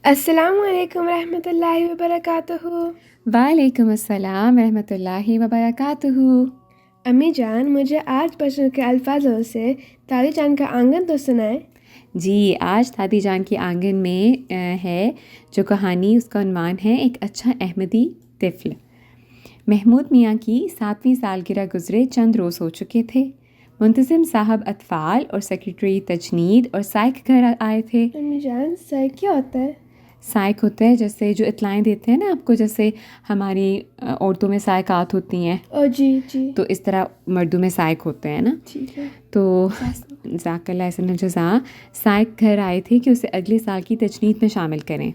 السلام علیکم ورحمۃ اللہ وبرکاتہ۔ وعلیکم السلام ورحمۃ اللہ وبرکاتہ۔ امی جان، مجھے آج بچوں کے الفاظوں سے دادی جان کا آنگن تو سنائیں۔ جی، آج دادی جان کی آنگن میں ہے جو کہانی، اس کا عنوان ہے ایک اچھا احمدی طفل۔ محمود میاں کی 7ویں سالگرہ گزرے چند روز ہو چکے تھے۔ منتظم صاحب اطفال اور سیکرٹری تجنید اور سائق گھر آئے تھے۔ امی جان، سائق کیا ہوتا ہے؟ سائق ہوتا ہے جیسے جو اطلاعیں دیتے ہیں نا آپ کو، جیسے ہماری عورتوں میں سائقات ہوتی ہیں، جی جی، تو اس طرح مردوں میں سائق ہوتے ہیں نا۔ ٹھیک ہے۔ تو جزاک اللہ احسن الجزاء، سائق گھر آئے تھے کہ اسے اگلے سال کی تجنید میں شامل کریں۔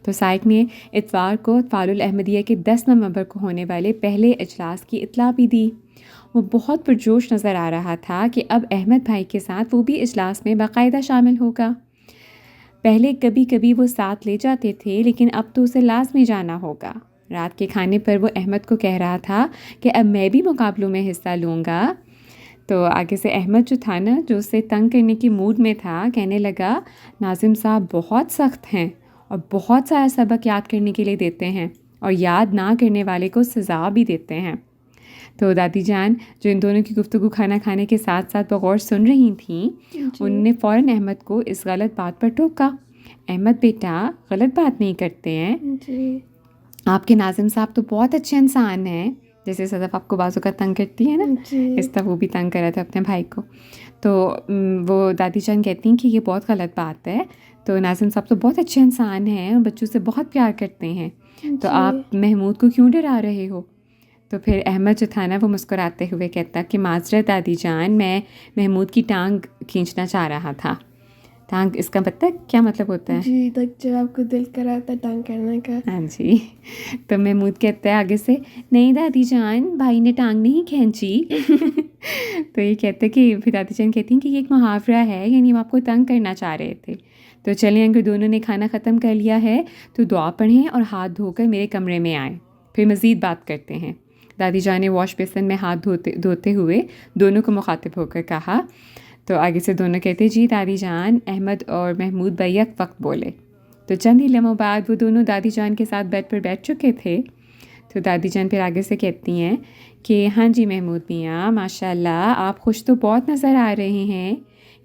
تو سائق نے اتوار کو اطفال الاحمدیہ کے 10 نومبر کو ہونے والے پہلے اجلاس کی اطلاع بھی دی۔ وہ بہت پرجوش نظر آ رہا تھا کہ اب احمد بھائی کے ساتھ وہ بھی اجلاس میں باقاعدہ شامل ہوگا۔ پہلے کبھی کبھی وہ ساتھ لے جاتے تھے، لیکن اب تو اسے لازمی جانا ہوگا۔ رات کے کھانے پر وہ احمد کو کہہ رہا تھا کہ اب میں بھی مقابلوں میں حصہ لوں گا۔ تو آگے سے احمد جو تھا نا، جو اسے تنگ کرنے کی موڈ میں تھا، کہنے لگا ناظم صاحب بہت سخت ہیں اور بہت سارا سبق یاد کرنے کے لیے دیتے ہیں، اور یاد نہ کرنے والے کو سزا بھی دیتے ہیں۔ تو دادی جان جو ان دونوں کی گفتگو کھانا کھانے کے ساتھ ساتھ بغور سن رہی تھیں، انہوں نے فوراً احمد کو اس غلط بات پر ٹوکا۔ احمد بیٹا، غلط بات نہیں کرتے ہیں، آپ کے ناظم صاحب تو بہت اچھے انسان ہیں۔ جیسے صدف آپ کو بازو کا تنگ کرتی ہے نا، اس طرح وہ بھی تنگ کر رہا تھا اپنے بھائی کو۔ تو وہ دادی جان کہتی ہیں کہ یہ بہت غلط بات ہے، تو ناظم صاحب تو بہت اچھے انسان ہیں اور بچوں سے بہت پیار کرتے ہیں، تو آپ محمود کو کیوں ڈرا رہے ہو؟ تو پھر احمد جو تھا نا، وہ مسکراتے ہوئے کہتا کہ معذرت دادی جان، میں محمود کی ٹانگ کھینچنا چاہ رہا تھا۔ ٹانگ، اس کا پتہ کیا مطلب ہوتا ہے؟ جی، جب آپ کو دل کراتا ٹانگ کرنے کا۔ ہاں جی۔ تو محمود کہتا ہے آگے سے، نہیں دادی جان، بھائی نے ٹانگ نہیں کھینچی۔ تو یہ کہتے کہ پھر دادی جان کہتی ہیں کہ یہ ایک محاورہ ہے، یعنی وہ آپ کو تنگ کرنا چاہ رہے تھے۔ تو چلیں، اگر دونوں نے کھانا ختم کر لیا ہے تو دعا پڑھیں اور ہاتھ دھو کر میرے کمرے میں آئیں، پھر مزید بات کرتے ہیں۔ دادی جان نے واش بیسن میں ہاتھ دھوتے ہوئے دونوں کو مخاطب ہو کر کہا۔ تو آگے سے دونوں کہتے جی دادی جان۔ احمد اور محمود بیک وقت بولے۔ تو چند ہی لمحوں بعد وہ دونوں دادی جان کے ساتھ بیڈ پر بیٹھ چکے تھے۔ تو دادی جان پھر آگے سے کہتی ہیں کہ ہاں جی محمود میاں، ماشاء اللہ آپ خوش تو بہت نظر آ رہے ہیں،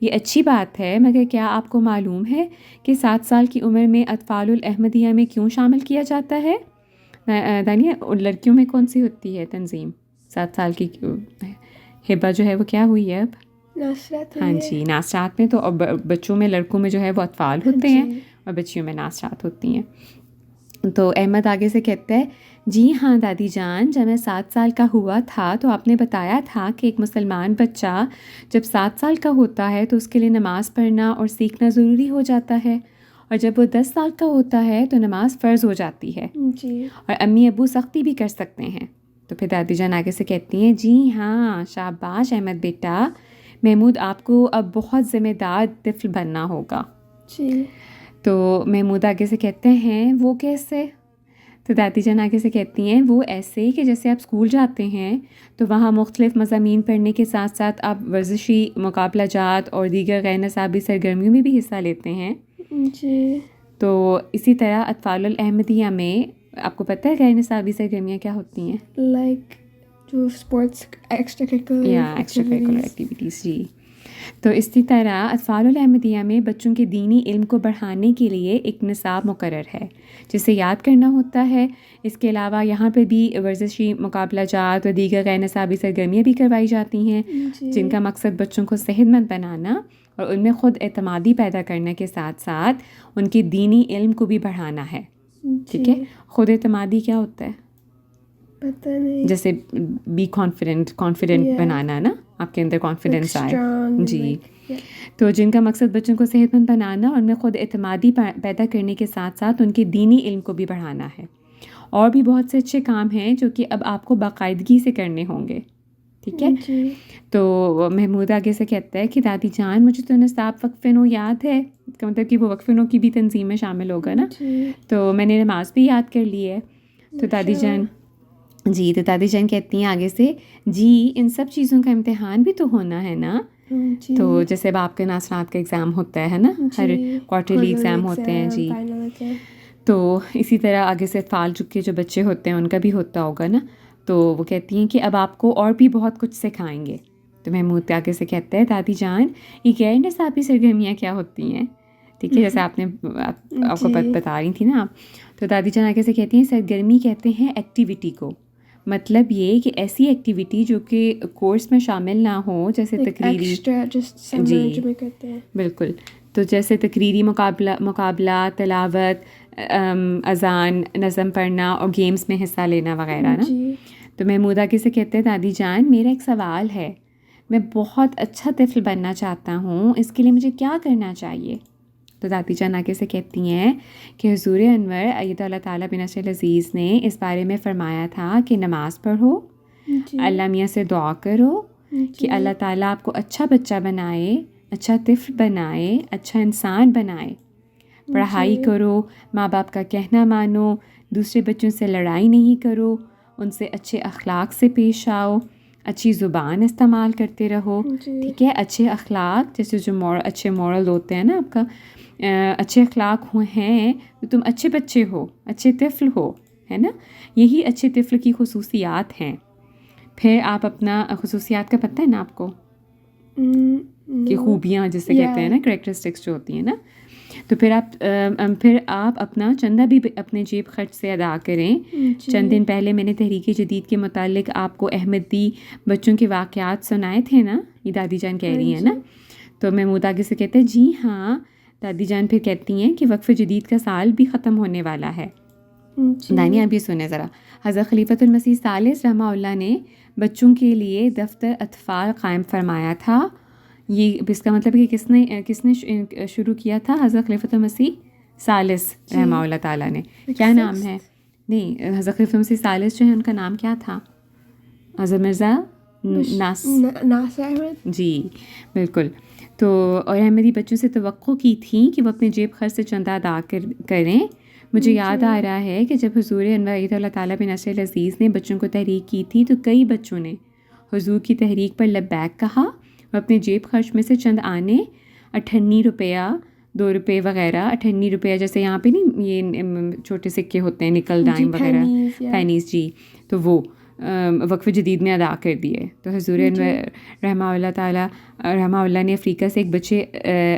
یہ اچھی بات ہے، مگر کیا آپ کو معلوم ہے کہ 7 سال کی عمر میں اطفال الاحمدیہ میں کیوں شامل کیا جاتا ہے؟ دانیہ، لڑکیوں میں کون سی ہوتی ہے تنظیم 7 سال کی؟ ہبہ جو ہے وہ کیا ہوئی ہے اب؟ ناصرات۔ ہاں جی، ناصرات میں۔ تو بچوں میں، لڑکوں میں جو ہے وہ اطفال ہوتے ہیں اور بچیوں میں ناصرات ہوتی ہیں۔ تو احمد آگے سے کہتا ہے جی ہاں دادی جان، جب میں 7 سال کا ہوا تھا تو آپ نے بتایا تھا کہ ایک مسلمان بچہ جب 7 سال کا ہوتا ہے تو اس کے لیے نماز پڑھنا اور سیکھنا ضروری ہو جاتا ہے، اور جب وہ 10 سال کا ہوتا ہے تو نماز فرض ہو جاتی ہے، جی، اور امی ابو سختی بھی کر سکتے ہیں۔ تو پھر دادی جان آگے سے کہتی ہیں جی ہاں، شاباش احمد بیٹا، محمود آپ کو اب بہت ذمہ دار طفل بننا ہوگا۔ جی۔ تو محمود آگے سے کہتے ہیں وہ کیسے؟ تو دادی جان آگے سے کہتی ہیں وہ ایسے کہ جیسے آپ اسکول جاتے ہیں تو وہاں مختلف مضامین پڑھنے کے ساتھ ساتھ آپ ورزشی مقابلہ جات اور دیگر غیر نصابی سرگرمیوں میں بھی حصہ لیتے ہیں۔ جی۔ تو اسی طرح اطفال الاحمدیہ میں آپ کو پتہ ہے غیر نصابی سرگرمیاں کیا ہوتی ہیں؟ لائک جو اسپورٹس ایکسٹرا کریکولر ایکٹیویٹیز، جی۔ تو اسی طرح اطفال الاحمدیہ میں بچوں کے دینی علم کو بڑھانے کے لیے ایک نصاب مقرر ہے جسے یاد کرنا ہوتا ہے۔ اس کے علاوہ یہاں پہ بھی ورزشی مقابلہ جات اور دیگر غیر نصابی سرگرمیاں بھی کروائی جاتی ہیں، جن کا مقصد بچوں کو صحت مند بنانا اور ان میں خود اعتمادی پیدا کرنے کے ساتھ ساتھ ان کے دینی علم کو بھی بڑھانا ہے۔ ٹھیک ہے، خود اعتمادی کیا ہوتا ہے؟ پتہ نہیں۔ جیسے بی کانفیڈنٹ بنانا نا، آپ کے اندر کانفیڈنس آئے، جی۔ تو جن کا مقصد بچوں کو صحت مند بنانا اور ان میں خود اعتمادی پیدا کرنے کے ساتھ ساتھ ان کے دینی علم کو بھی بڑھانا ہے۔ اور بھی بہت سے اچھے کام ہیں جو کہ اب آپ کو باقاعدگی سے کرنے ہوں گے، ٹھیک ہے۔ تو محمود آگے سے کہتا ہے کہ دادی جان مجھے تو نصاب وقف نو یاد ہے، اس کا مطلب کہ وہ وقف نو کی بھی تنظیم میں شامل ہوگا نا، تو میں نے نماز بھی یاد کر لی ہے۔ تو دادی جان کہتی ہیں آگے سے جی ان سب چیزوں کا امتحان بھی تو ہونا ہے نا، جی. تو جیسے اب آپ کے ناصرات کا ایگزام ہوتا ہے نا، ہر کوارٹرلی ایگزام ہوتے ہیں جی. فائنل ہوتے ہیں. تو اسی طرح آگے سے فال چکے جو بچے ہوتے ہیں ان کا بھی ہوتا ہوگا نا. تو وہ کہتی ہیں کہ اب آپ کو اور بھی بہت کچھ سکھائیں گے. تو محمود آگے سے کہتا ہے دادی جان یہ غیر نصابی سرگرمیاں کیا ہوتی ہیں؟ ٹھیک ہے، جیسے آپ نے آپ کو بتا رہی تھی نا آپ. تو دادی جان آگے سے کہتی ہیں سرگرمی کہتے ہیں ایکٹیویٹی کو. مطلب یہ کہ ایسی ایکٹیویٹی جو کہ کورس میں شامل نہ ہو، جیسے تقریری جی بالکل. تو جیسے تقریری مقابلہ، تلاوت، اذان، نظم پڑھنا اور گیمز میں حصہ لینا وغیرہ نا. تو محمود آگے سے کہتے ہیں دادی جان میرا ایک سوال ہے، میں بہت اچھا طفل بننا چاہتا ہوں، اس کے لیے مجھے کیا کرنا چاہیے؟ تو دادی جان آگے سے کہتی ہیں کہ حضور انور ایت اللہ تعالیٰ بنصر العزیز نے اس بارے میں فرمایا تھا کہ نماز پڑھو، اللہ میاں سے دعا کرو کہ اللہ تعالیٰ آپ کو اچھا بچہ بنائے، اچھا طفل بنائے، اچھا انسان بنائے. پڑھائی کرو، ماں باپ کا کہنا مانو، دوسرے بچوں سے لڑائی نہیں کرو، ان سے اچھے اخلاق سے پیش آؤ، اچھی زبان استعمال کرتے رہو. ٹھیک ہے، اچھے اخلاق جیسے جو اچھے مورل ہوتے ہیں نا آپ کا، اچھے اخلاق ہیں تو تم اچھے بچے ہو، اچھے طفل ہو، ہے نا. یہی اچھے طفل کی خصوصیات ہیں. پھر آپ اپنا خصوصیات کا پتہ ہے نا آپ کو کہ خوبیاں جسے کہتے ہیں نا، کریکٹرسٹکس جو ہوتی ہیں نا. تو پھر آپ اپنا چندہ بھی اپنے جیب خرچ سے ادا کریں. چند دن پہلے میں نے تحریک جدید کے متعلق آپ کو احمدی بچوں کے واقعات سنائے تھے نا، یہ دادی جان کہہ رہی ہیں نا. تو محمود آگے سے کہتے ہیں جی ہاں. دادی جان پھر کہتی ہیں کہ وقف جدید کا سال بھی ختم ہونے والا ہے. دانیہ اب یہ سنیں ذرا. حضرت خلیفۃ المسیح ثالث رحمہ اللہ نے بچوں کے لیے دفتر اطفال قائم فرمایا تھا. یہ اس کا مطلب کہ کس نے شروع کیا تھا؟ حضرت خلیفۃ المسیح ثالث رحمہ اللہ تعالیٰ نے. کیا نام ہے؟ نہیں، حضرت خلیفۃ المسیح ثالث جو ہے ان کا نام کیا تھا؟ حضرت مرزا ناصر احمد. جی بالکل. تو اور احمدی بچوں سے توقع کی تھی کہ وہ اپنے جیب خرچ سے چندہ ادا کریں. مجھے یاد آ رہا ہے کہ جب حضور انور ایت اللہ تعالیٰ بنصر العزیز نے بچوں کو تحریک کی تھی تو کئی بچوں نے حضور کی تحریک پر لبیک کہا اور اپنے جیب خرچ میں سے چند آنے 98 روپیہ 2 روپے وغیرہ، 98 روپیہ جیسے یہاں پہ نہیں یہ چھوٹے سکے ہوتے ہیں نکل ڈائم وغیرہ، پینیز جی، تو وہ وقف جدید میں ادا کر دیے. تو حضور انور رحمہ اللہ تعالیٰ رحمہ اللہ نے افریقہ سے ایک بچے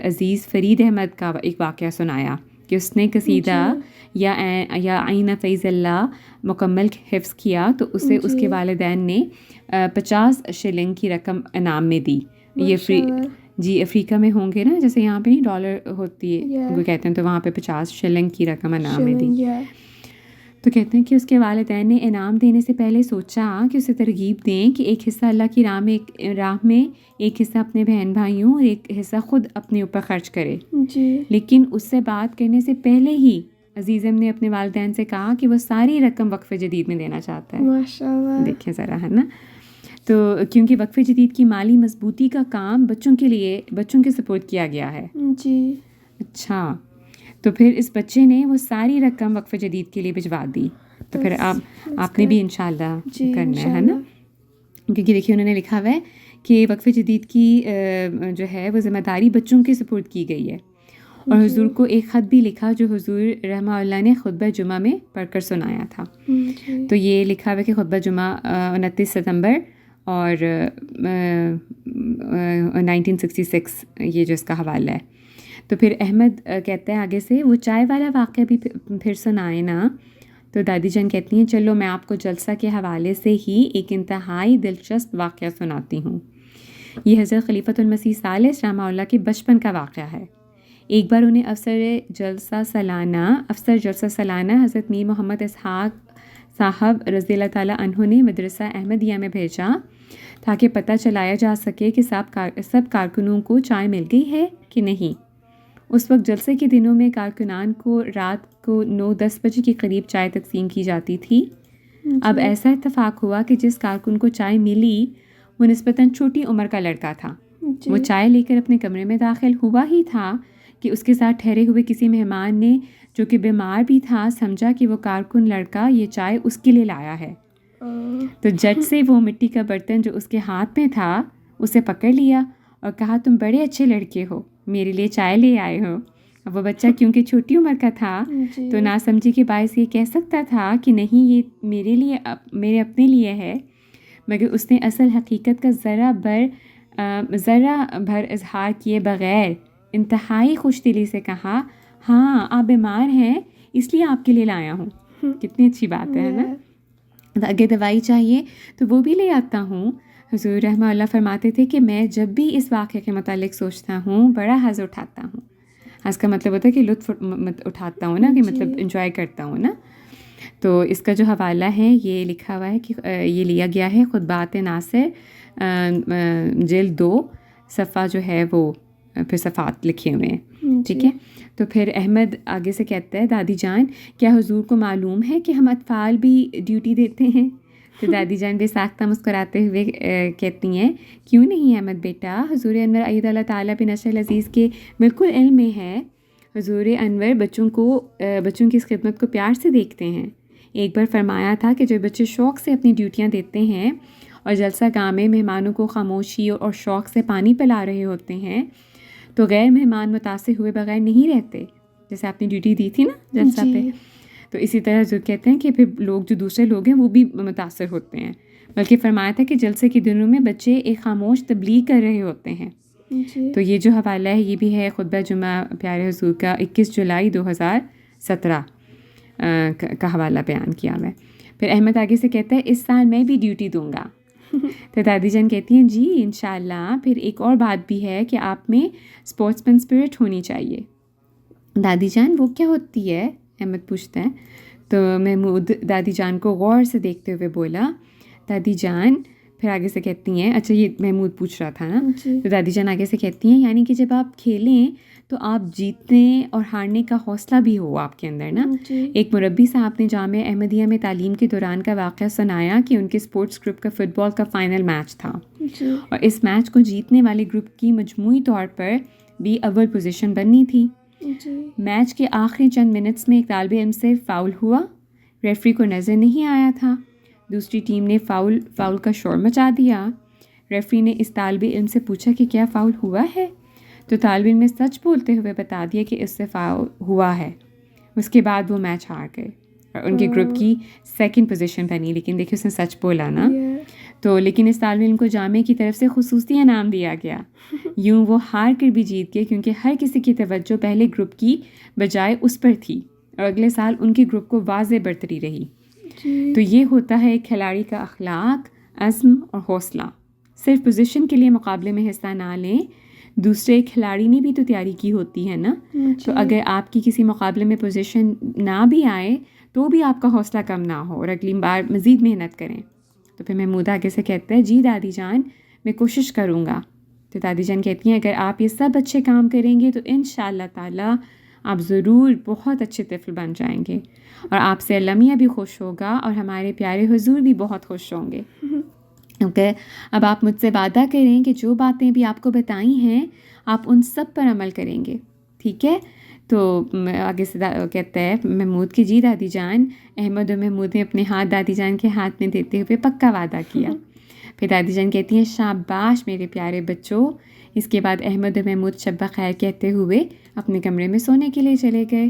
عزیز فرید احمد کا ایک واقعہ سنایا کہ اس نے قصیدہ یا عین فیض اللہ مکمل حفظ کیا تو اسے اس کے والدین نے 50 شلنگ کی رقم انعام میں دی. یہ جی افریقہ میں ہوں گے نا، جیسے یہاں پہ نہیں ڈالر ہوتی ہے وہ کہتے ہیں، تو وہاں پہ 50 شلنگ کی رقم انعام میں دی. تو کہتے ہیں کہ اس کے والدین نے انعام دینے سے پہلے سوچا کہ اسے ترغیب دیں کہ ایک حصہ اللہ کی راہ میں، ایک حصہ اپنے بہن بھائیوں اور ایک حصہ خود اپنے اوپر خرچ کرے. لیکن اس سے بات کرنے سے پہلے ہی عزیزم نے اپنے والدین سے کہا کہ وہ ساری رقم وقف جدید میں دینا چاہتا ہے. ماشاءاللہ، دیکھیں ذرا، ہے نا. تو کیونکہ وقف جدید کی مالی مضبوطی کا کام بچوں کے سپورٹ کیا گیا ہے. جی اچھا. تو پھر اس بچے نے وہ ساری رقم وقف جدید کے لیے بھجوا دی. تو پھر آپ نے بھی انشاءاللہ کرنا ہے نا، کیونکہ دیکھیے انہوں نے لکھا ہوا ہے کہ وقف جدید کی جو ہے وہ ذمہ داری بچوں کے سپورٹ کی گئی ہے. اور حضور کو ایک خط بھی لکھا جو حضور رحمہ اللہ نے خطبہ جمعہ میں پڑھ کر سنایا تھا. تو یہ لکھا ہوا ہے کہ خطبہ جمعہ 29 ستمبر اور 1966 یہ جو اس کا حوالہ ہے. تو پھر احمد کہتے ہیں آگے سے وہ چائے والا واقعہ بھی پھر سنائے نا. تو دادی جان کہتی ہیں چلو میں آپ کو جلسہ کے حوالے سے ہی ایک انتہائی دلچسپ واقعہ سناتی ہوں. یہ حضرت خلیفۃ المسیح ثالث رحمہ اللہ کے بچپن کا واقعہ ہے. ایک بار انہیں افسر جلسہ سالانہ حضرت میر محمد اسحاق صاحب رضی اللہ تعالیٰ عنہ نے مدرسہ احمدیہ میں بھیجا تاکہ پتہ چلایا جا سکے کہ سب کارکنوں کو چائے مل گئی ہے کہ نہیں. اس وقت جلسے کے دنوں میں کارکنان کو رات کو 9-10 بجے کے قریب چائے تقسیم کی جاتی تھی. اب ایسا اتفاق ہوا کہ جس کارکن کو چائے ملی وہ نسبتاً چھوٹی عمر کا لڑکا تھا. وہ چائے لے کر اپنے کمرے میں داخل ہوا ہی تھا کہ اس کے ساتھ ٹھہرے ہوئے کسی مہمان نے جو کہ بیمار بھی تھا سمجھا کہ وہ کارکن لڑکا یہ چائے اس کے لیے لایا ہے. تو جٹ سے وہ مٹی کا برتن جو اس کے ہاتھ میں تھا اسے پکڑ لیا اور کہا تم بڑے اچھے لڑکے ہو, میرے لیے چائے لے آئے ہو. اب وہ بچہ کیونکہ چھوٹی عمر کا تھا تو ناسمجھی کے باعث یہ کہہ سکتا تھا کہ نہیں یہ میرے اپنے لیے ہے, مگر اس نے اصل حقیقت کا ذرا بھر اظہار کیے بغیر انتہائی خوش دلی سے کہا ہاں آپ بیمار ہیں اس لیے آپ کے لیے لایا ہوں. کتنی اچھی بات ہے نا. اگر دوائی چاہیے تو وہ بھی لے آتا ہوں. حضور رحمہ اللہ فرماتے تھے کہ میں جب بھی اس واقعے کے متعلق سوچتا ہوں بڑا حظ اٹھاتا ہوں. حظ کا مطلب ہوتا ہے کہ لطف اٹھاتا ہوں نا, کہ مطلب انجوائے کرتا ہوں نا. تو اس کا جو حوالہ ہے یہ لکھا ہوا ہے کہ یہ لیا گیا ہے خطبات ناصر جلد 2 صفحہ جو ہے وہ پھر صفحات لکھے ہوئے ہیں. ٹھیک ہے. تو پھر احمد آگے سے کہتا ہے دادی جان کیا حضور کو معلوم ہے کہ ہم اطفال بھی ڈیوٹی دیتے ہیں؟ تو دادی جان بے ساختہ مسکراتے ہوئے کہتی ہیں کیوں نہیں احمد بیٹا, حضور انور اید اللہ تعالیٰ بن نصر العزیز کے بالکل علم میں ہے. حضور انور بچوں کی اس خدمت کو پیار سے دیکھتے ہیں. ایک بار فرمایا تھا کہ جو بچے شوق سے اپنی ڈیوٹیاں دیتے ہیں اور جلسہ گاہ میں مہمانوں کو خاموشی اور شوق سے پانی پلا رہے ہوتے ہیں تو غیر مہمان متاثر ہوئے بغیر نہیں رہتے. جیسے آپ نے ڈیوٹی دی تھی نا جلسہ پہ, تو اسی طرح جو کہتے ہیں کہ پھر لوگ جو دوسرے لوگ ہیں وہ بھی متاثر ہوتے ہیں. بلکہ فرمایا تھا کہ جلسے کے دنوں میں بچے ایک خاموش تبلیغ کر رہے ہوتے ہیں. تو یہ جو حوالہ ہے یہ بھی ہے خطبہ جمعہ پیارے حضور کا 21 جولائی 2017 کا حوالہ بیان کیا ہوا ہے. پھر احمد آگے سے کہتا ہے اس سال میں بھی ڈیوٹی دوں گا. تو دادی جان کہتی ہیں جی انشاءاللہ. پھر ایک اور بات بھی ہے کہ آپ میں اسپورٹس مین اسپرٹ ہونی چاہیے. دادی جان وہ کیا ہوتی ہے؟ احمد پوچھتا ہے. تو محمود دادی جان کو غور سے دیکھتے ہوئے بولا دادی جان. پھر آگے سے کہتی ہیں اچھا یہ محمود پوچھ رہا تھا نا. تو دادی جان آگے سے کہتی ہیں یعنی کہ جب آپ کھیلیں تو آپ جیتنے اور ہارنے کا حوصلہ بھی ہو آپ کے اندر نا. ایک مربی صاحب نے جامعہ احمدیہ میں تعلیم کے دوران کا واقعہ سنایا کہ ان کے اسپورٹس گروپ کا فٹ بال کا فائنل میچ تھا اور اس میچ کو جیتنے والے گروپ کی مجموعی طور پر بھی اول پوزیشن بننی تھی. میچ کے آخری چند منٹس میں ایک طالب علم سے فاؤل ہوا. ریفری کو نظر نہیں آیا تھا. دوسری ٹیم نے فاؤل کا شور مچا دیا. ریفری نے اس طالب علم سے پوچھا کہ کیا فاؤل ہوا ہے؟ تو طالب علم نے سچ بولتے ہوئے بتا دیا کہ اس سے فاؤل ہوا ہے. اس کے بعد وہ میچ ہار گئے اور ان کے گروپ کی 2nd پوزیشن بنی. لیکن دیکھیے اس نے سچ بولا نا. تو لیکن اس طالب علم کو جامعہ کی طرف سے خصوصی انعام دیا گیا. یوں وہ ہار کر بھی جیت گئے کیونکہ ہر کسی کی توجہ پہلے گروپ کی بجائے اس پر تھی اور اگلے سال ان کے گروپ کو واضح برتری رہی. تو یہ ہوتا ہے ایک کھلاڑی کا اخلاق, عزم اور حوصلہ. صرف پوزیشن کے لیے مقابلے میں حصہ نہ لیں, دوسرے کھلاڑی نے بھی تو تیاری کی ہوتی ہے نا. تو اگر آپ کی کسی مقابلے میں پوزیشن نہ بھی آئے تو بھی آپ کا حوصلہ کم نہ ہو اور اگلی بار مزید محنت کریں. تو پھر محمود آگے سے کہتا ہے جی دادی جان میں کوشش کروں گا. تو دادی جان کہتی ہیں اگر آپ یہ سب اچھے کام کریں گے تو انشاءاللہ تعالیٰ آپ ضرور بہت اچھے طفل بن جائیں گے اور آپ سے اللہ میاں بھی خوش ہوگا اور ہمارے پیارے حضور بھی بہت خوش ہوں گے. کیونکہ اب آپ مجھ سے وعدہ کریں کہ جو باتیں بھی آپ کو بتائی ہیں آپ ان سب پر عمل کریں گے. ٹھیک ہے. تو آگے سے کہتا ہے محمود کی جی دادی جان. احمد اور محمود نے اپنے ہاتھ دادی جان کے ہاتھ میں دیتے ہوئے پکا وعدہ کیا. پھر دادی جان کہتی ہیں شاباش میرے پیارے بچوں. اس کے بعد احمد اور محمود شب بخیر کہتے ہوئے اپنے کمرے میں سونے کے لیے چلے گئے.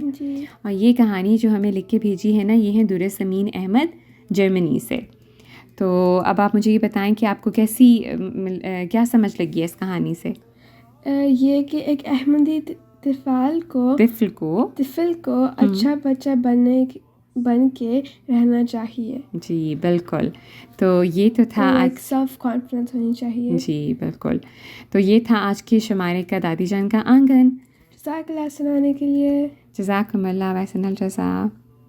اور یہ کہانی جو ہمیں لکھ کے بھیجی ہے نا یہ ہے در سمین احمد جرمنی سے. تو اب آپ مجھے یہ بتائیں کہ آپ کو کیا سمجھ لگی ہے اس کہانی سے؟ یہ کہ ایک احمدی طفل کو اچھا بچہ بن کے رہنا چاہیے. جی بالکل. تو یہ تو تھا سیلف کانفیڈنس ہونی چاہیے. جی بالکل. تو یہ تھا آج کے شمارے کا دادی جان کا آنگن. جزاک اللہ سنانے کے لیے. جزاکم اللہ و احسن الجزاء.